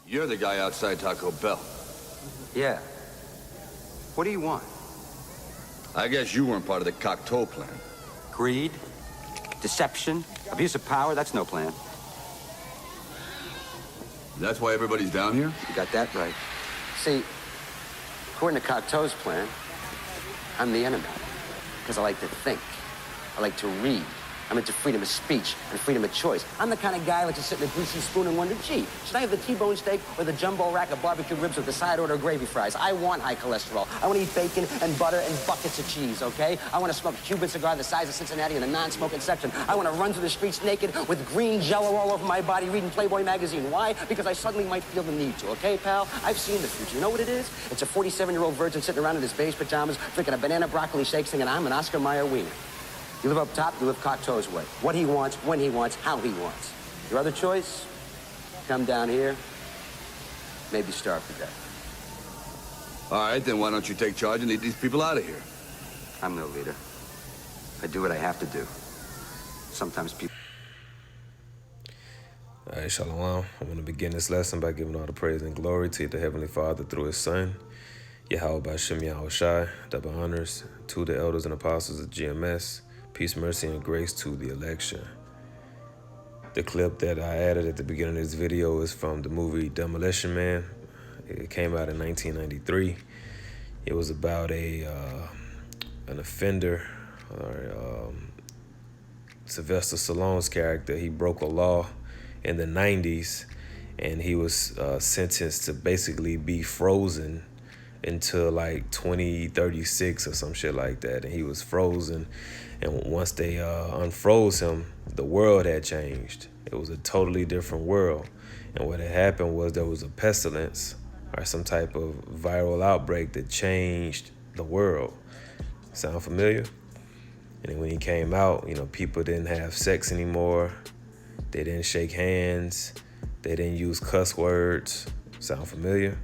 You're the guy outside Taco Bell. Yeah. What do you want? I guess you weren't part of the Cocteau plan. Greed? Deception? Abuse of power? That's no plan. That's why everybody's down here? You got that right. See, according to Cocteau's plan, I'm the enemy. Because I like to think. I like to read. I'm into freedom of speech and freedom of choice. I'm the kind of guy who likes to sit in a greasy spoon and wonder, gee, should I have the T-bone steak or the jumbo rack of barbecue ribs with the side order of gravy fries? I want high cholesterol. I want to eat bacon and butter and buckets of cheese, okay? I want to smoke a Cuban cigar the size of Cincinnati in the non-smoking section. I want to run through the streets naked with green jello all over my body reading Playboy magazine. Why? Because I suddenly might feel the need to, okay, pal? I've seen the future. You know what it is? It's a 47-year-old virgin sitting around in his beige pajamas drinking a banana broccoli shake singing, I'm an Oscar Mayer wiener. You live up top, you live Cocteau's way. What he wants, when he wants, how he wants. Your other choice? Come down here, maybe starve to death. All right, then why don't you take charge and lead these people out of here? I'm no leader. I do what I have to do. Sometimes people... All right, Shalom. I want to begin this lesson by giving all the praise and glory to the Heavenly Father through His Son, Yahweh B'Shem Yahushai, double honors to the elders and apostles of GMS. Peace, mercy, and grace to the election. The clip that I added at the beginning of this video is from the movie Demolition Man. It came out in 1993. It was about an offender, Sylvester Stallone's character. He broke a law in the 90s, and he was sentenced to basically be frozen until like 2036 or some shit like that. And he was frozen. And once they unfroze him, the world had changed. It was a totally different world. And what had happened was there was a pestilence or some type of viral outbreak that changed the world. Sound familiar? And then when he came out, you know, people didn't have sex anymore. They didn't shake hands. They didn't use cuss words. Sound familiar?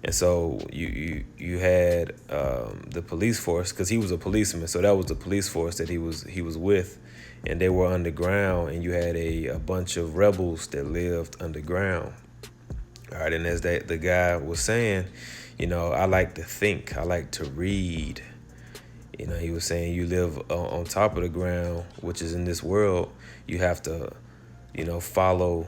And so you had the police force, because he was a policeman, so that was the police force that he was with, and they were underground, and you had a bunch of rebels that lived underground. All right, and as the guy was saying, you know, I like to think, I like to read. You know, he was saying you live on top of the ground, which is in this world. You have to, you know, follow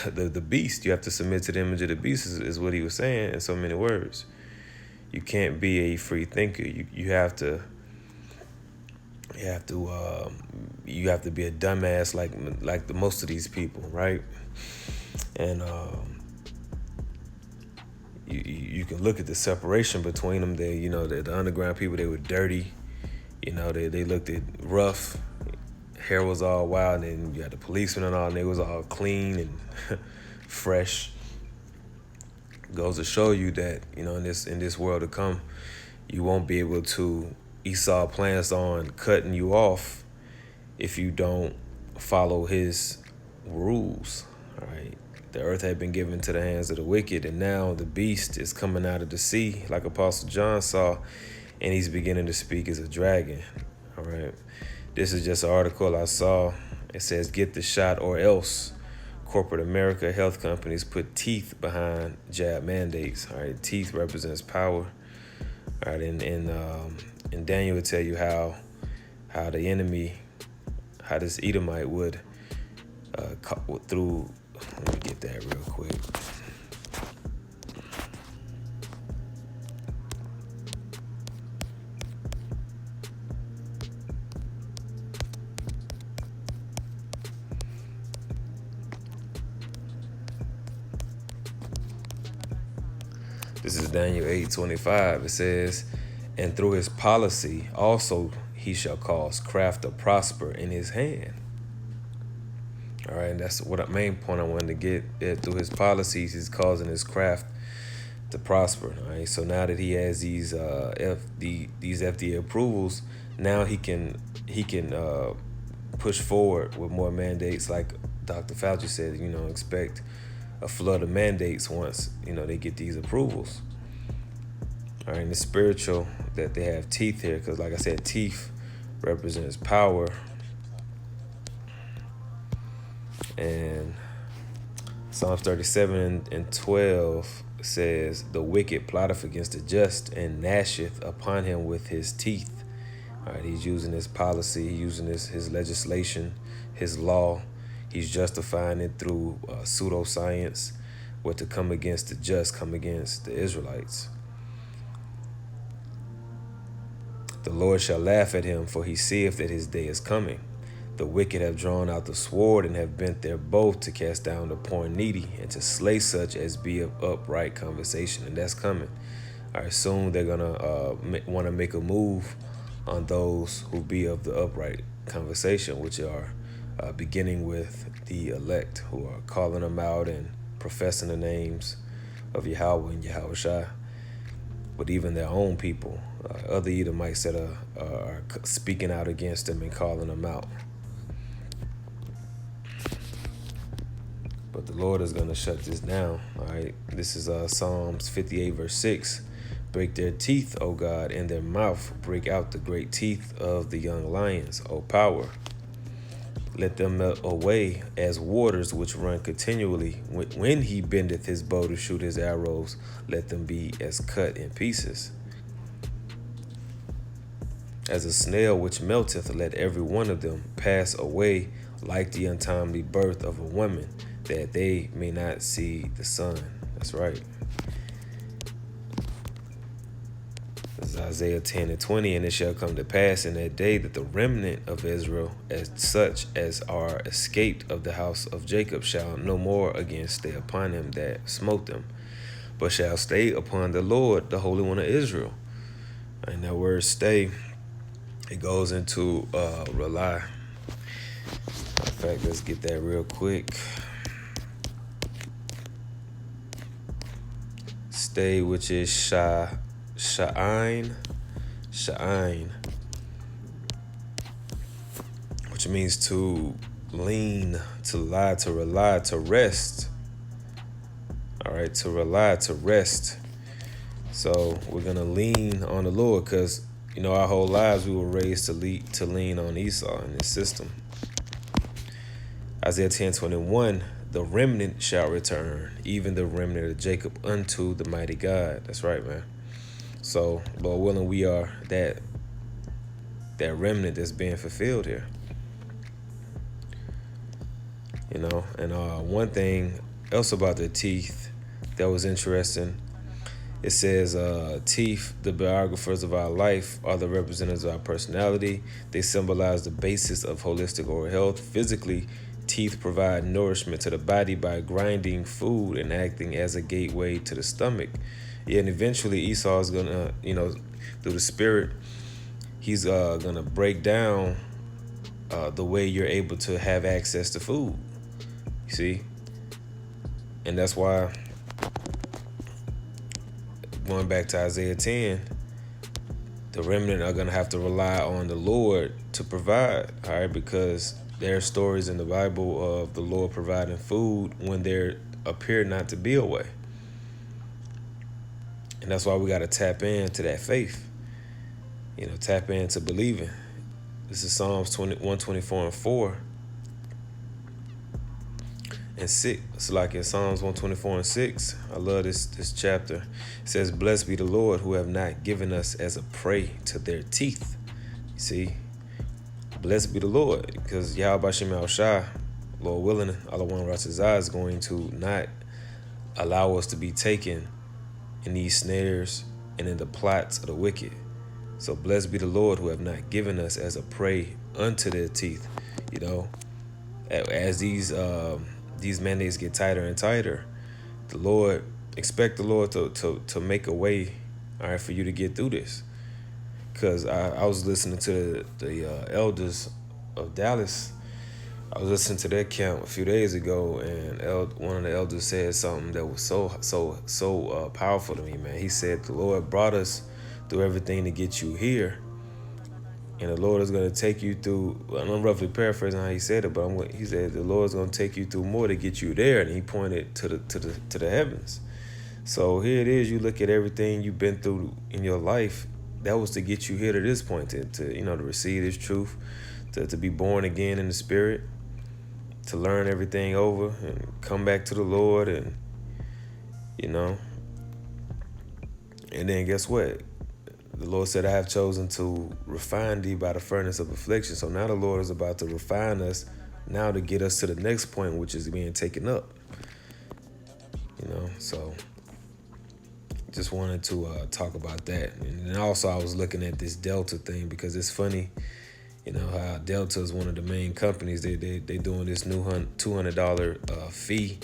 the beast. You have to submit to the image of the beast is what he was saying in so many words. You can't be a free thinker. You have to be a dumbass like the most of these people, right? And you can look at the separation between them. They, you know, the underground people, they were dirty. You know, they looked at rough. Hair was all wild, and then you had the policemen and all, and they was all clean and fresh. Goes to show you that, you know, in this world to come, you won't be able to Esau plans on cutting you off if you don't follow his rules. All right. The earth had been given to the hands of the wicked, and now the beast is coming out of the sea, like Apostle John saw, and he's beginning to speak as a dragon. All right. This is just an article I saw. It says, get the shot or else. Corporate America health companies put teeth behind jab mandates. All right, teeth represents power. All right, and Daniel will tell you how the enemy, how this Edomite would, through, let me get that real quick. This is Daniel 8:25. It says, and through his policy also he shall cause craft to prosper in his hand. All right, and that's what main point I wanted to get. Through his policies, he's causing his craft to prosper. All right, so now that he has these FDA approvals, now he can push forward with more mandates. Like Dr. Fauci said, you know, expect a flood of mandates once, you know, they get these approvals. All right, and it's spiritual that they have teeth here, because like I said, teeth represents power. And Psalms 37:12 says, the wicked plotteth against the just and gnasheth upon him with his teeth. All right, he's using his policy, he's using his legislation, his law. He's justifying it through pseudoscience, where to come against the just, come against the Israelites. The Lord shall laugh at him, for he seeth that his day is coming. The wicked have drawn out the sword and have bent their bow to cast down the poor and needy and to slay such as be of upright conversation. And that's coming. All right, soon they're going to want to make a move on those who be of the upright conversation, which are beginning with the elect, who are calling them out and professing the names of Yahweh and Yahushua. But even their own people, other Edomites that are speaking out against them and calling them out. But the Lord is going to shut this down. All right. This is Psalms 58, verse 6. Break their teeth, O God, in their mouth. Break out the great teeth of the young lions, O power. Let them melt away as waters which run continually. When he bendeth his bow to shoot his arrows, let them be as cut in pieces. As a snail which melteth, let every one of them pass away like the untimely birth of a woman, that they may not see the sun. That's right. This is Isaiah 10:20, and it shall come to pass in that day that the remnant of Israel, as such as are escaped of the house of Jacob, shall no more again stay upon him that smote them, but shall stay upon the Lord, the Holy One of Israel. And that word stay, it goes into rely. In fact, let's get that real quick. Stay, which is sha'ain, which means to lean, to lie, to rely, to rest. All right, to rely, to rest. So we're gonna lean on the Lord, because our whole lives we were raised to lean on Esau and his system. Isaiah 10:21. The remnant shall return, even the remnant of Jacob, unto the mighty God. That's right, man. So, Lord willing, we are that remnant that's being fulfilled here. And one thing else about the teeth that was interesting, it says, teeth, the biographers of our life, are the representatives of our personality. They symbolize the basis of holistic oral health. Physically, teeth provide nourishment to the body by grinding food and acting as a gateway to the stomach. Yeah, and eventually Esau is gonna, through the spirit, he's gonna break down the way you're able to have access to food. You see? And that's why, going back to Isaiah 10, the remnant are gonna have to rely on the Lord to provide, all right? Because there are stories in the Bible of the Lord providing food when there appeared not to be a way. And that's why we got to tap into that faith, tap into believing. This is Psalms 124:4 and 6. It's like in Psalms 124:6. I love this chapter. It says, blessed be the Lord, who have not given us as a prey to their teeth. You see? Blessed be the Lord, because Yahweh Shem Yahushua, Lord willing, Allah Razazah is going to not allow us to be taken in these snares and in the plots of the wicked. So blessed be the Lord, who have not given us as a prey unto their teeth. As these mandates get tighter and tighter, expect the Lord to make a way, all right, for you to get through this. Because I was listening to the elders of Dallas. I was listening to their camp a few days ago, and one of the elders said something that was so powerful to me, man. He said, the Lord brought us through everything to get you here, and the Lord is going to take you through. I'm roughly paraphrasing how he said it, but he said the Lord is going to take you through more to get you there, and he pointed to the heavens. So here it is. You look at everything you've been through in your life. That was to get you here to this point, to receive this truth, to be born again in the spirit, to learn everything over and come back to the Lord, and and then guess what? The Lord said, I have chosen to refine thee by the furnace of affliction. So now the Lord is about to refine us now to get us to the next point, which is being taken up. So just wanted to talk about that. And then also I was looking at this Delta thing, because it's funny, how Delta is one of the main companies. They doing this new $200 fee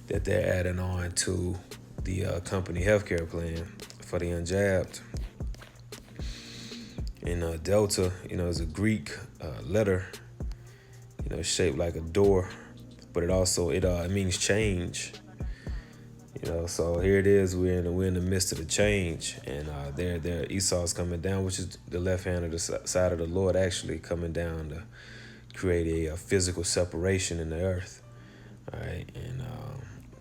that they're adding on to the company healthcare plan for the unjabbed. And Delta, is a Greek letter, shaped like a door, but it means change. So here it is. We're in the midst of the change, and there Esau's coming down, which is the left hand of the side of the Lord, actually coming down to create a physical separation in the earth. All right, and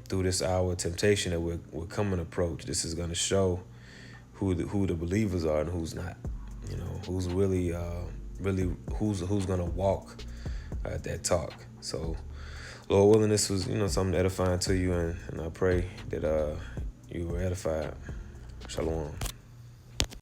through this hour of temptation that we're coming to approach, this is going to show who the believers are and who's not. Who's really who's going to walk that talk. So, Lord willing, this was something edifying to you, and I pray that you were edified. Shalom.